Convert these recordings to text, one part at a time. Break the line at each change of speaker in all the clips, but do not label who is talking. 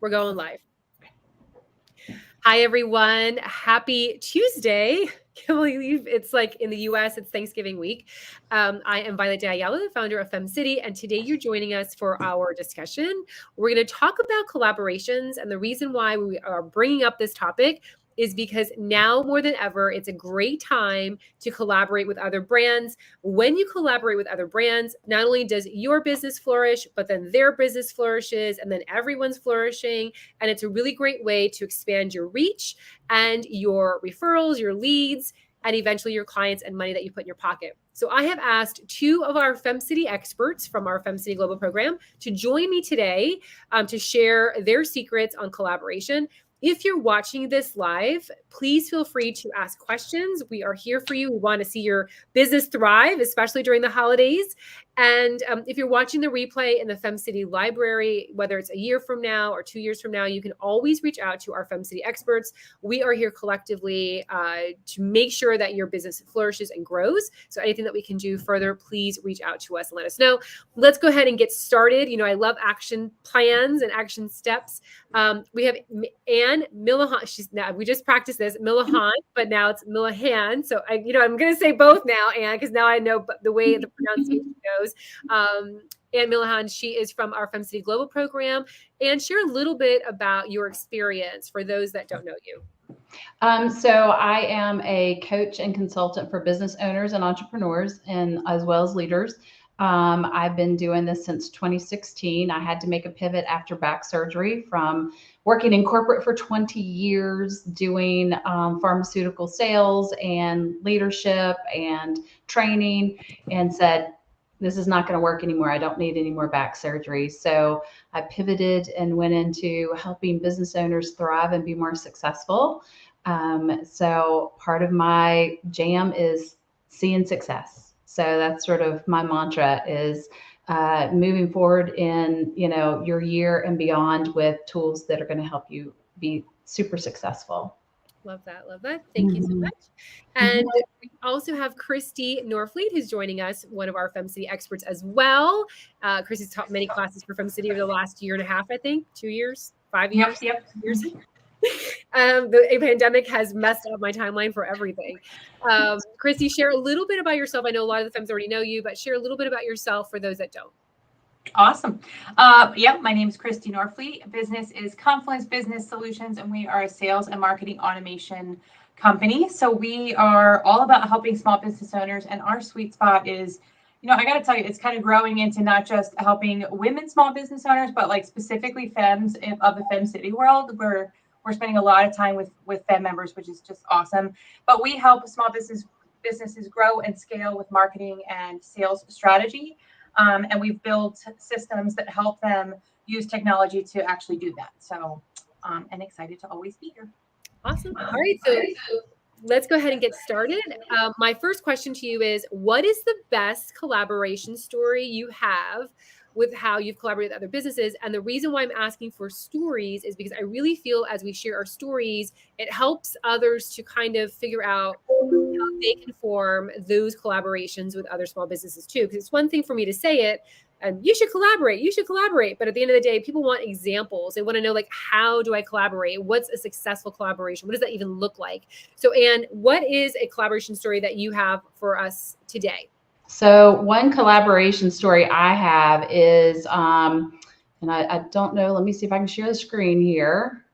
We're going live. Hi, everyone. Happy Tuesday. Can't believe it's like in the US, it's Thanksgiving week. I am Violette, Ayala, the founder of FemCity, and today you're joining us for our discussion. We're going to talk about collaborations, and the reason why we are bringing up this topic is because now more than ever, it's a great time to collaborate with other brands. When you collaborate with other brands, not only does your business flourish, but then their business flourishes, and then everyone's flourishing. And it's a really great way to expand your reach and your referrals, your leads, and eventually your clients and money that you put in your pocket. So I have asked two of our FemCity experts from our FemCity Global Program to join me today to share their secrets on collaboration. If you're watching this live, please feel free to ask questions. We are here for you. We want to see your business thrive, especially during the holidays. And if you're watching the replay in the FemCity library, whether it's a year from now or 2 years from now, you can always reach out to our FemCity experts. We are here collectively to make sure that your business flourishes and grows. So anything that we can do further, please reach out to us and let us know. Let's go ahead and get started. You know, I love action plans and action steps. We have Anne Millehan. We just practiced this, Millehan, but now it's Millehan. So I'm going to say both now, Anne, because now I know the way the pronunciation goes. Anne Millehan, she is from our FemCity Global Program. And share a little bit about your experience for those that don't know you.
So I am a coach and consultant for business owners and entrepreneurs, and as well as leaders. I've been doing this since 2016. I had to make a pivot after back surgery from working in corporate for 20 years, doing pharmaceutical sales and leadership and training, and said, this is not going to work anymore. I don't need any more back surgery. So I pivoted and went into helping business owners thrive and be more successful. So part of my jam is seeing success. So that's sort of my mantra is moving forward in, your year and beyond with tools that are going to help you be super successful.
Love that. Love that. Thank you so much. And we also have Christi Norfleet, who's joining us, one of our FemCity experts as well. Christi's taught many classes for FemCity over the last year and a half, I think, 2 years, 5 years.
Yep.
Years. The pandemic has messed up my timeline for everything. Christi, share a little bit about yourself. I know a lot of the Fems already know you, but share a little bit about yourself for those that don't.
Awesome. My name is Christi Norfleet. Business is Confluence Business Solutions, and we are a sales and marketing automation company. So we are all about helping small business owners, and our sweet spot is, I got to tell you, it's kind of growing into not just helping women small business owners, but like specifically femmes of the FemCity world. We're spending a lot of time with Fem members, which is just awesome. But we help small businesses grow and scale with marketing and sales strategy. And we've built systems that help them use technology to actually do that. So I'm excited to always be here.
Awesome. All right. So let's go ahead and get started. My first question to you is, what is the best collaboration story you have with how you've collaborated with other businesses? And the reason why I'm asking for stories is because I really feel as we share our stories, it helps others to kind of figure out how they can form those collaborations with other small businesses too. Because it's one thing for me to say it, and you should collaborate. But at the end of the day, people want examples. They want to know, like, how do I collaborate? What's a successful collaboration? What does that even look like? So, Anne, what is a collaboration story that you have for us today?
So one collaboration story I have is, and I don't know, let me see if I can share the screen here,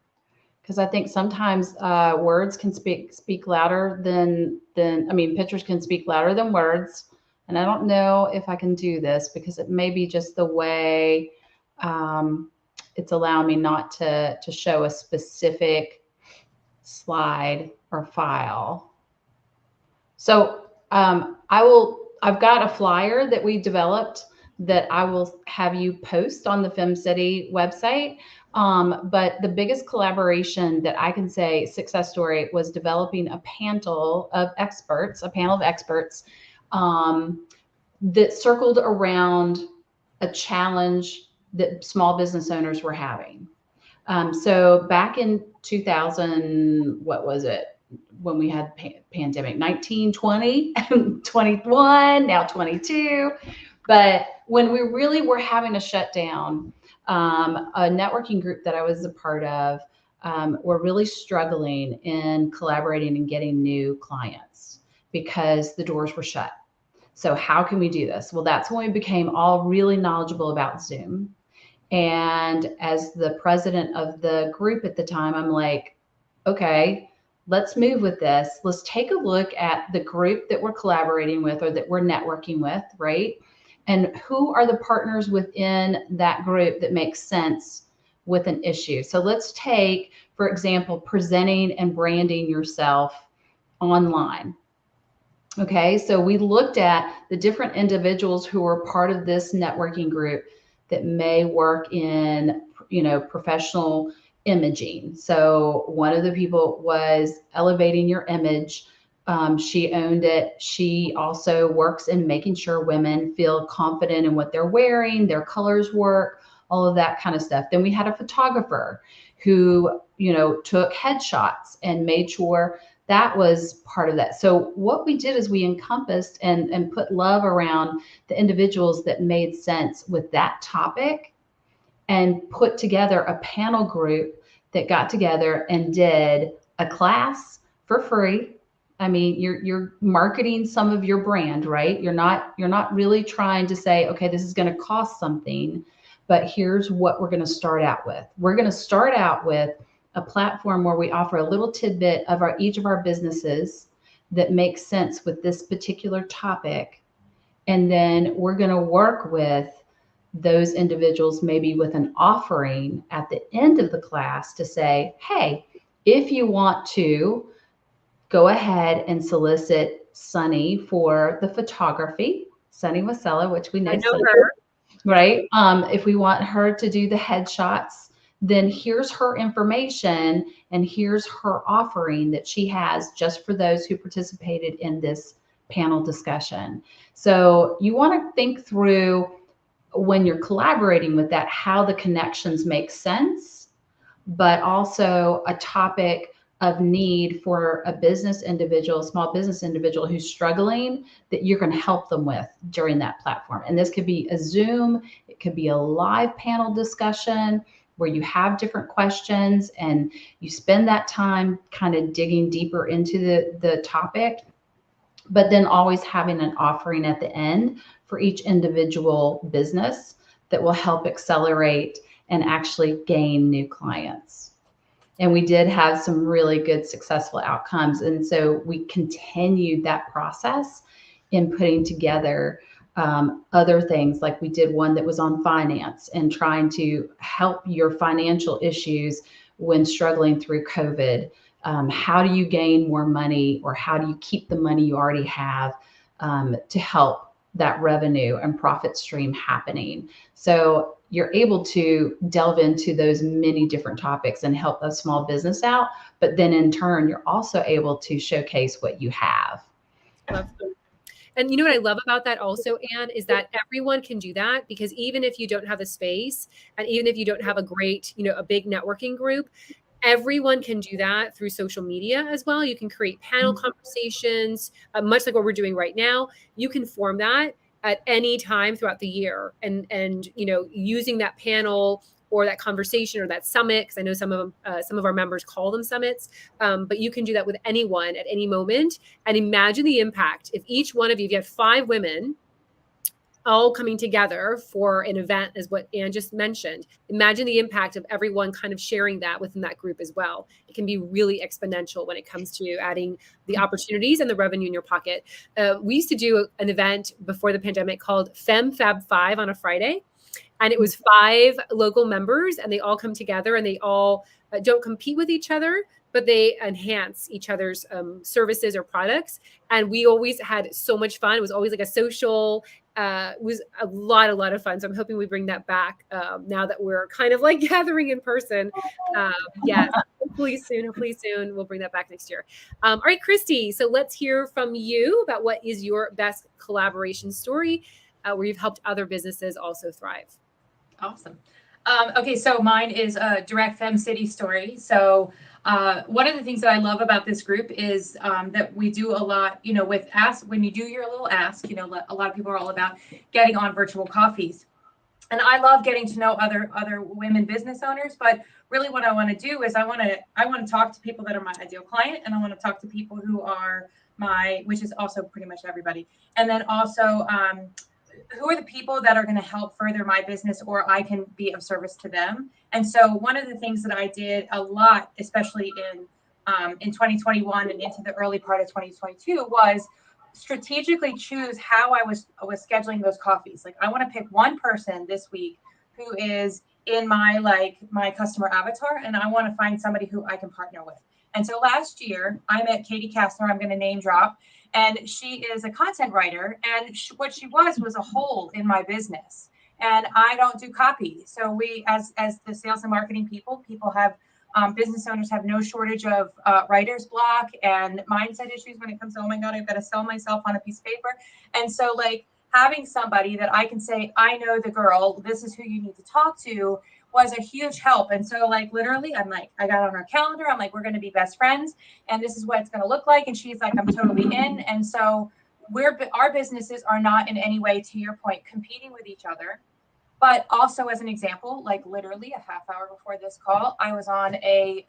because I think sometimes words can speak louder than pictures can speak louder than words. And I don't know if I can do this because it may be just the way it's allowing me not to show a specific slide or file. So I've got a flyer that we developed that I will have you post on the FemCity website. But the biggest collaboration that I can say success story was developing a panel of experts that circled around a challenge that small business owners were having. So back in 2000, what was it? When we had pandemic, 19, 20, 21, now 22. But when we really were having a shutdown, a networking group that I was a part of were really struggling in collaborating and getting new clients because the doors were shut. So how can we do this? Well, that's when we became all really knowledgeable about Zoom. And as the president of the group at the time, I'm like, okay, let's move with this. Let's take a look at the group that we're collaborating with or that we're networking with, right? And who are the partners within that group that makes sense with an issue. So let's take, for example, presenting and branding yourself online. Okay, so we looked at the different individuals who are part of this networking group that may work in, professional imaging. So one of the people was elevating your image. She owned it. She also works in making sure women feel confident in what they're wearing, their colors work, all of that kind of stuff. Then we had a photographer who, took headshots and made sure that was part of that. So what we did is we encompassed and put love around the individuals that made sense with that topic and put together a panel group that got together and did a class for free. I mean, you're marketing some of your brand, right? You're not really trying to say, okay, this is going to cost something, but here's what we're going to start out with. We're going to start out with a platform where we offer a little tidbit of each of our businesses that makes sense with this particular topic. And then we're going to work with those individuals, maybe with an offering at the end of the class to say, hey, if you want to go ahead and solicit Sunny for the photography, Sunny Wasella, which we know,
I know her.
Right? If we want her to do the headshots, then here's her information and here's her offering that she has just for those who participated in this panel discussion. So you want to think through when you're collaborating with that, how the connections make sense, but also a topic of need for a business individual, small business individual who's struggling that you're going to help them with during that platform. And this could be a Zoom, it could be a live panel discussion where you have different questions and you spend that time kind of digging deeper into the topic, but then always having an offering at the end for each individual business that will help accelerate and actually gain new clients. And we did have some really good successful outcomes. And so we continued that process in putting together other things. Like we did one that was on finance and trying to help your financial issues when struggling through COVID. How do you gain more money, or how do you keep the money you already have to help that revenue and profit stream happening? So you're able to delve into those many different topics and help a small business out. But then in turn, you're also able to showcase what you have.
And you know what I love about that also, Anne, is that everyone can do that, because even if you don't have the space and even if you don't have a great, a big networking group, everyone can do that through social media as well. You can create panel conversations, much like what we're doing right now. You can form that at any time throughout the year, and using that panel or that conversation or that summit, because I know some of our members call them summits, but you can do that with anyone at any moment. And imagine the impact if each one of you, if you had 5 women all coming together for an event, as what Anne just mentioned. Imagine the impact of everyone kind of sharing that within that group as well. It can be really exponential when it comes to adding the opportunities and the revenue in your pocket. We used to do an event before the pandemic called Fab 5 on a Friday. And it was 5 local members, and they all come together, and they all don't compete with each other, but they enhance each other's services or products. And we always had so much fun. It was always like a social, it was a lot of fun. So I'm hoping we bring that back now that we're kind of like gathering in person. Yes, hopefully soon we'll bring that back next year. All right, Christi, so let's hear from you about what is your best collaboration story where you've helped other businesses also thrive.
Awesome. Okay, so mine is a direct FemCity story. So one of the things that I love about this group is that we do a lot, with ask, when you do your little ask, a lot of people are all about getting on virtual coffees. And I love getting to know other women business owners, but really what I want to do is I want to talk to people that are my ideal client, and I want to talk to people who are which is also pretty much everybody. And then also who are the people that are going to help further my business, or I can be of service to them. And so one of the things that I did a lot, especially in 2021 and into the early part of 2022, was strategically choose how I was scheduling those coffees. Like, I want to pick one person this week who is in my customer avatar, and I want to find somebody who I can partner with. And so last year I met Katie Kastner. I'm going to name drop, and she is a content writer, and what she was a hole in my business. And I don't do copy. So we, as the sales and marketing people have business owners have no shortage of writer's block and mindset issues when it comes to, oh my God, I've got to sell myself on a piece of paper. And so, like, having somebody that I can say, I know the girl, this is who you need to talk to, was a huge help. And so, like, literally, I got on our calendar, I'm like, we're going to be best friends, and this is what it's going to look like. And she's like, I'm totally in. And so our businesses are not in any way, to your point, competing with each other. But also, as an example, like literally a half hour before this call, I was on a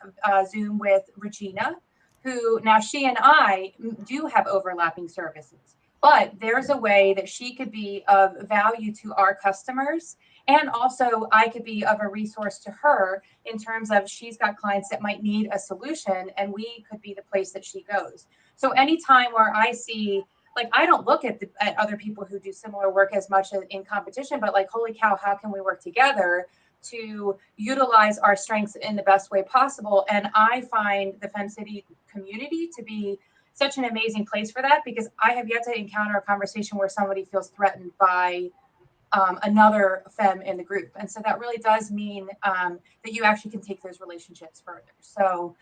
Zoom with Regina, who now she and I do have overlapping services, but there's a way that she could be of value to our customers. And also I could be of a resource to her in terms of she's got clients that might need a solution, and we could be the place that she goes. So anytime where I see, like, I don't look at other people who do similar work as much as in competition, but like, holy cow, how can we work together to utilize our strengths in the best way possible? And I find the FemCity community to be such an amazing place for that, because I have yet to encounter a conversation where somebody feels threatened by another femme in the group. And so that really does mean that you actually can take those relationships further. So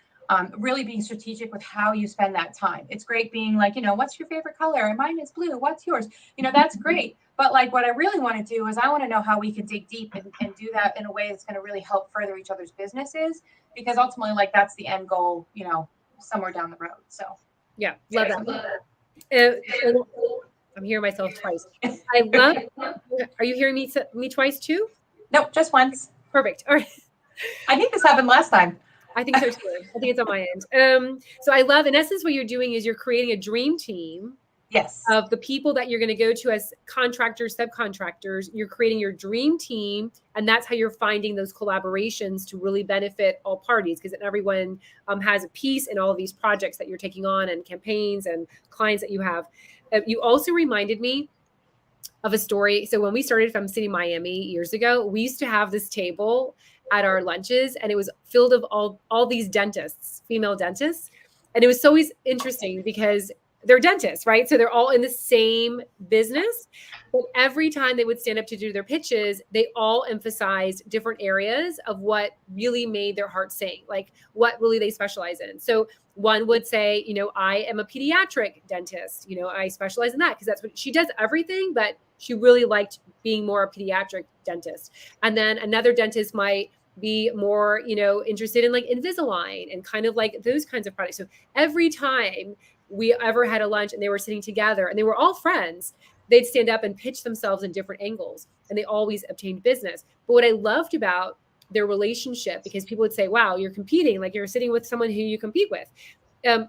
really being strategic with how you spend that time. It's great being like, what's your favorite color? And mine is blue. What's yours? That's great. But like, what I really want to do is I want to know how we can dig deep and do that in a way that's going to really help further each other's businesses, because ultimately, like, that's the end goal, somewhere down the road. So
yeah, love that. I'm hearing myself twice. I love. Are you hearing me twice too?
Nope, just once.
Perfect. All right.
I think this happened last time.
I think so too. I think it's on my end. So I love, in essence, what you're doing is you're creating a dream team.
Yes.
Of the people that you're going to go to as contractors, subcontractors. You're creating your dream team, and that's how you're finding those collaborations to really benefit all parties, because everyone has a piece in all of these projects that you're taking on, and campaigns and clients that you have. You also reminded me of a story. So when we started FemCity Miami years ago, we used to have this table at our lunches, and it was filled of all these dentists, female dentists. And it was so always interesting because they're dentists, right? So they're all in the same business, but every time they would stand up to do their pitches, they all emphasized different areas of what really made their heart sing, like what really they specialize in. So one would say, I am a pediatric dentist. I specialize in that because that's what she does, everything, but she really liked being more a pediatric dentist. And then another dentist might be more, interested in like Invisalign and kind of like those kinds of products. So every time we ever had a lunch and they were sitting together and they were all friends, they'd stand up and pitch themselves in different angles, and they always obtained business. But what I loved about their relationship, because people would say, wow, you're competing, like you're sitting with someone who you compete with.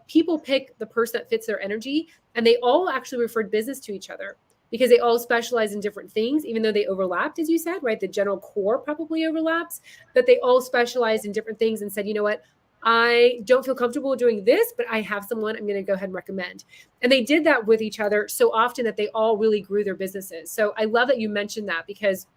People pick the person that fits their energy, and they all actually referred business to each other because they all specialize in different things, even though they overlapped, as you said, right? The general core probably overlaps, but they all specialized in different things and said, you know what? I don't feel comfortable doing this, but I have someone I'm going to go ahead and recommend. And they did that with each other so often that they all really grew their businesses. So I love that you mentioned that, because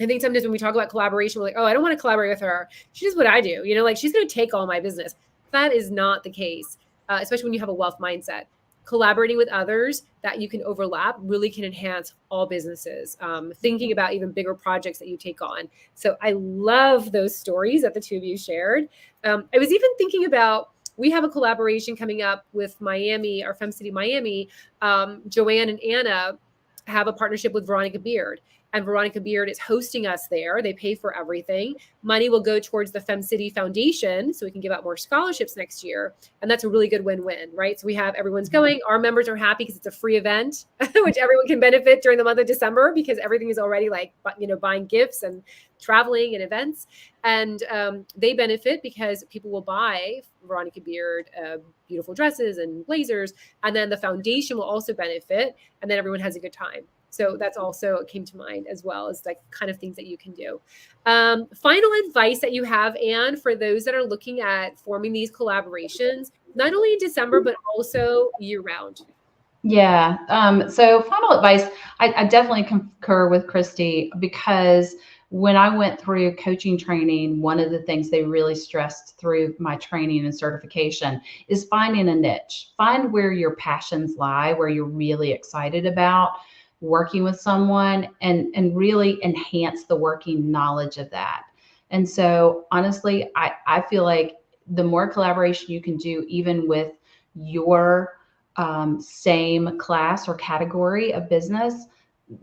I think sometimes when we talk about collaboration, we're like, oh, I don't want to collaborate with her. She does what I do. Like she's going to take all my business. That is not the case, especially when you have a wealth mindset. Collaborating with others that you can overlap really can enhance all businesses. Thinking about even bigger projects that you take on. So I love those stories that the two of you shared. I was even thinking about, we have a collaboration coming up with Miami, our FemCity Miami. Joanne and Anna have a partnership with Veronica Beard. and Veronica Beard is hosting us there. They pay for everything. Money will go towards the FemCity Foundation so we can give out more scholarships next year. And that's a really good win-win, right? So we have everyone's going. Our members are happy because it's a free event, which everyone can benefit during the month of December because everything is already like, buying gifts and traveling and events. And they benefit because people will buy Veronica Beard beautiful dresses and blazers. And then the foundation will also benefit. And then everyone has a good time. So that's also came to mind as well as like kind of things that you can do. Final advice that you have, Anne, for those that are looking at forming these collaborations, not only in December, but also year round.
Yeah. So final advice, I definitely concur with Christi, because when I went through coaching training, one of the things they really stressed through my training and certification is finding a niche. Find where your passions lie, where you're really excited about working with someone, and really enhance the working knowledge of that. And so honestly, I feel like the more collaboration you can do, even with your same class or category of business,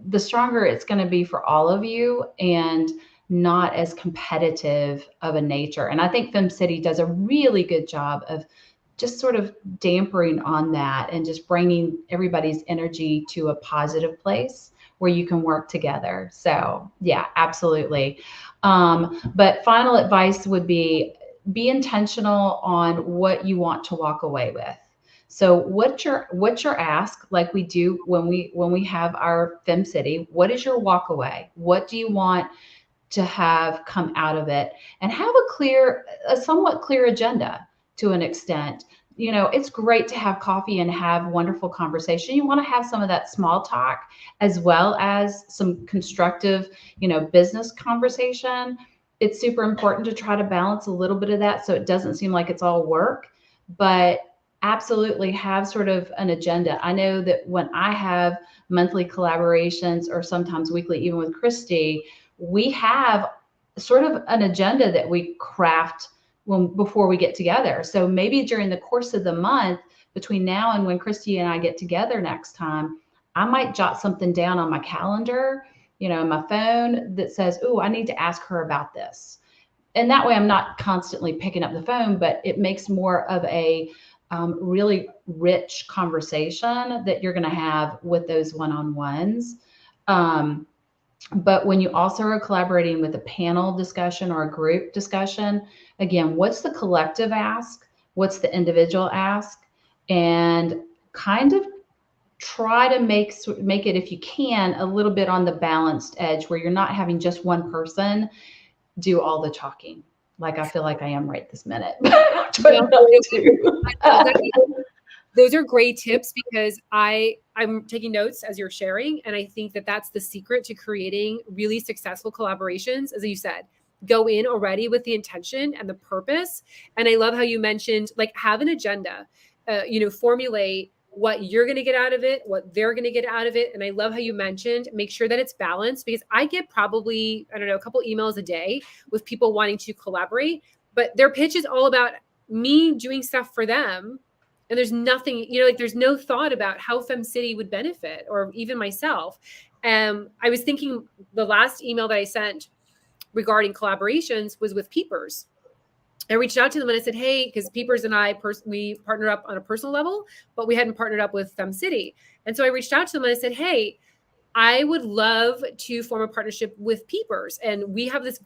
the stronger it's going to be for all of you, and not as competitive of a nature. And I think FemCity does a really good job of just sort of dampering on that and just bringing everybody's energy to a positive place where you can work together. So yeah, absolutely. But final advice would be intentional on what you want to walk away with. So what's your ask, like we do when we have our FemCity? What is your walk away? What do you want to have come out of it? And have a somewhat clear agenda to an extent. It's great to have coffee and have wonderful conversation. You want to have some of that small talk as well as some constructive, business conversation. It's super important to try to balance a little bit of that so it doesn't seem like it's all work, but absolutely have sort of an agenda. I know that when I have monthly collaborations or sometimes weekly, even with Christi, we have sort of an agenda that we craft before we get together. So maybe during the course of the month, between now and when Christi and I get together next time, I might jot something down on my calendar, my phone, that says, "Oh, I need to ask her about this." And that way I'm not constantly picking up the phone, but it makes more of a really rich conversation that you're going to have with those one-on-ones. But when you also are collaborating with a panel discussion or a group discussion, again, what's the collective ask? What's the individual ask? And kind of try to make it, if you can, a little bit on the balanced edge where you're not having just one person do all the talking, like I feel like I am right this minute.
Those are great tips because I'm taking notes as you're sharing. And I think that that's the secret to creating really successful collaborations. As you said, go in already with the intention and the purpose. And I love how you mentioned, like, have an agenda, formulate what you're going to get out of it, what they're going to get out of it. And I love how you mentioned, make sure that it's balanced, because I get probably, a couple emails a day with people wanting to collaborate, but their pitch is all about me doing stuff for them. And there's nothing, there's no thought about how FemCity would benefit, or even myself. I was thinking the last email that I sent regarding collaborations was with Peepers. I reached out to them and I said, hey, because Peepers and I, we partnered up on a personal level, but we hadn't partnered up with FemCity. And so I reached out to them and I said, hey, I would love to form a partnership with Peepers. And we have this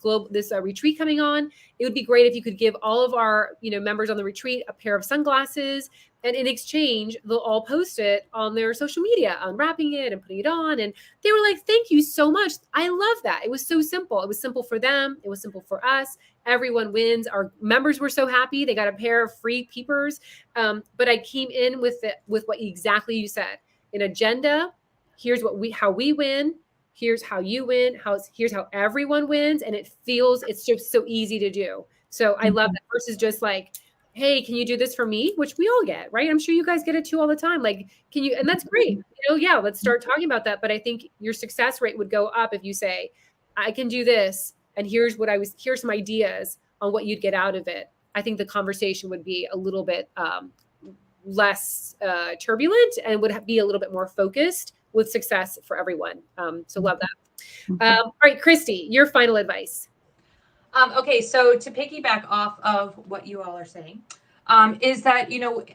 retreat coming on. It would be great if you could give all of our, members on the retreat a pair of sunglasses. And in exchange, they'll all post it on their social media, unwrapping it and putting it on. And they were like, thank you so much. I love that. It was so simple. It was simple for them. It was simple for us. Everyone wins. Our members were so happy. They got a pair of free Peepers. But I came in with what exactly you said, an agenda. Here's how we win. Here's how you win. Here's how everyone wins. And it's just so easy to do. So I love that versus just like, hey, can you do this for me? Which we all get, right? I'm sure you guys get it too all the time. Like, can you, and that's great. Yeah, let's start talking about that. But I think your success rate would go up if you say, I can do this. And here's some ideas on what you'd get out of it. I think the conversation would be a little bit less turbulent and would be a little bit more focused with success for everyone. So love that. All right, Christi, your final advice.
Okay, so to piggyback off of what you all are saying, is that,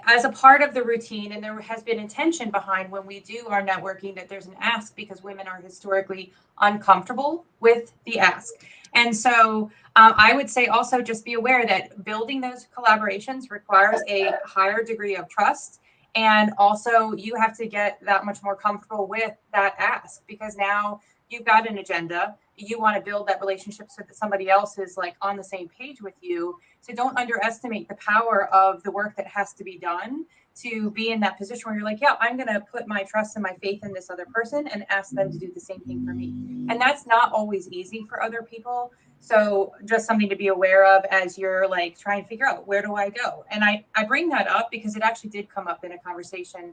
as a part of the routine, and there has been intention behind when we do our networking, that there's an ask because women are historically uncomfortable with the ask. And so I would say also just be aware that building those collaborations requires a higher degree of trust. And also you have to get that much more comfortable with that ask, because now you've got an agenda. You want to build that relationship so that somebody else is like on the same page with you. So don't underestimate the power of the work that has to be done to be in that position where you're like, yeah, I'm going to put my trust and my faith in this other person and ask them to do the same thing for me. And that's not always easy for other people. So just something to be aware of as you're like trying to figure out, where do I go? And I bring that up because it actually did come up in a conversation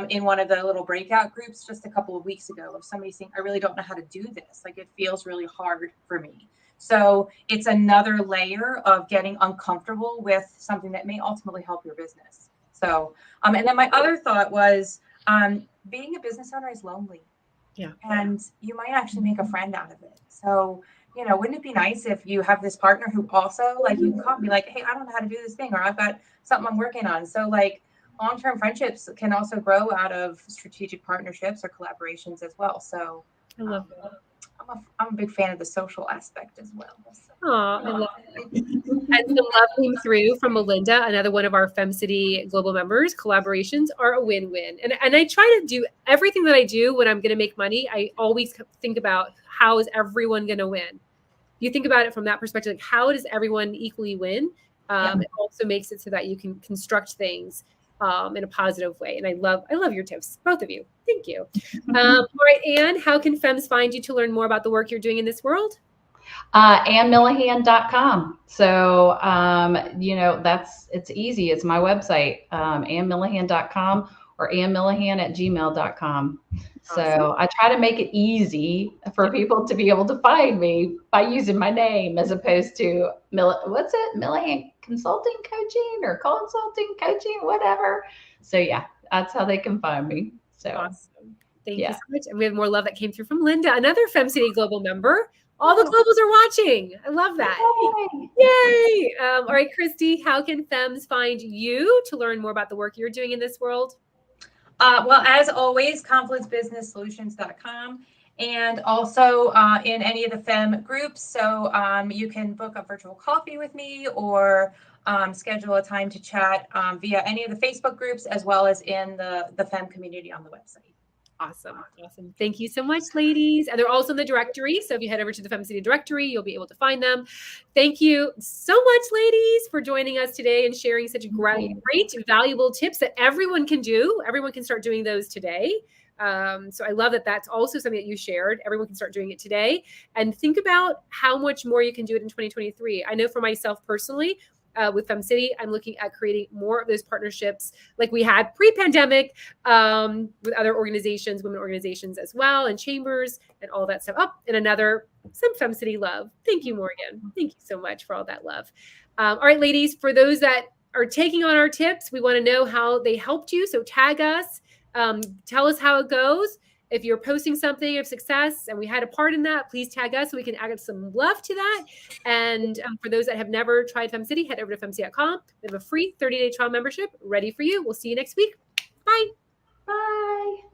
in one of the little breakout groups just a couple of weeks ago, of somebody saying, I really don't know how to do this. Like, it feels really hard for me. So it's another layer of getting uncomfortable with something that may ultimately help your business. So, and then my other thought was, being a business owner is lonely.
Yeah.
And you might actually make a friend out of it. So, wouldn't it be nice if you have this partner who also, like, you can call and be like, hey, I don't know how to do this thing, or I've got something I'm working on. So, like, long-term friendships can also grow out of strategic partnerships or collaborations as well. So
I love that.
I'm a big fan of the social aspect as well. So.
Oh, I love it. And some love came through from Melinda, another one of our FemCity global members. Collaborations are a win-win. And I try to do everything that I do when I'm going to make money. I always think about, how is everyone going to win? You think about it from that perspective, like, how does everyone equally win? It also makes it so that you can construct things in a positive way. And I love your tips, both of you. Thank you. All right, Anne, how can Femmes find you to learn more about the work you're doing in this world?
AnnMillehan.com. So, it's easy. It's my website, AnnMillehan.com or AnnMillehan@gmail.com. So I try to make it easy for people to be able to find me by using my name, as opposed to Millehan Consulting Coaching or Consulting Coaching, whatever. So yeah, that's how they can find me. So
awesome. Thank you so much. And we have more love that came through from Linda, another FemCity global member. All the globals are watching. I love that. Yay. All right, Christi, how can Femmes find you to learn more about the work you're doing in this world?
Well, as always, confluencebusinesssolutions.com, and also in any of the Fem groups. So you can book a virtual coffee with me, or schedule a time to chat via any of the Facebook groups, as well as in the Fem community on the website.
Awesome. Thank you so much, ladies. And they're also in the directory. So if you head over to the FemCity directory, you'll be able to find them. Thank you so much, ladies, for joining us today and sharing such great, valuable tips that everyone can do. Everyone can start doing those today. So I love that that's also something that you shared. Everyone can start doing it today. And think about how much more you can do it in 2023. I know for myself personally, with FemCity, I'm looking at creating more of those partnerships like we had pre-pandemic with other organizations, women organizations as well, and chambers and all that stuff. Oh, and some FemCity love. Thank you, Morgan. Thank you so much for all that love. All right, ladies, for those that are taking on our tips, we want to know how they helped you. So tag us, tell us how it goes. If you're posting something of success and we had a part in that, please tag us so we can add some love to that. And for those that have never tried FemCity, head over to FemCity.com. We have a free 30-day trial membership ready for you. We'll see you next week. Bye.
Bye. Thank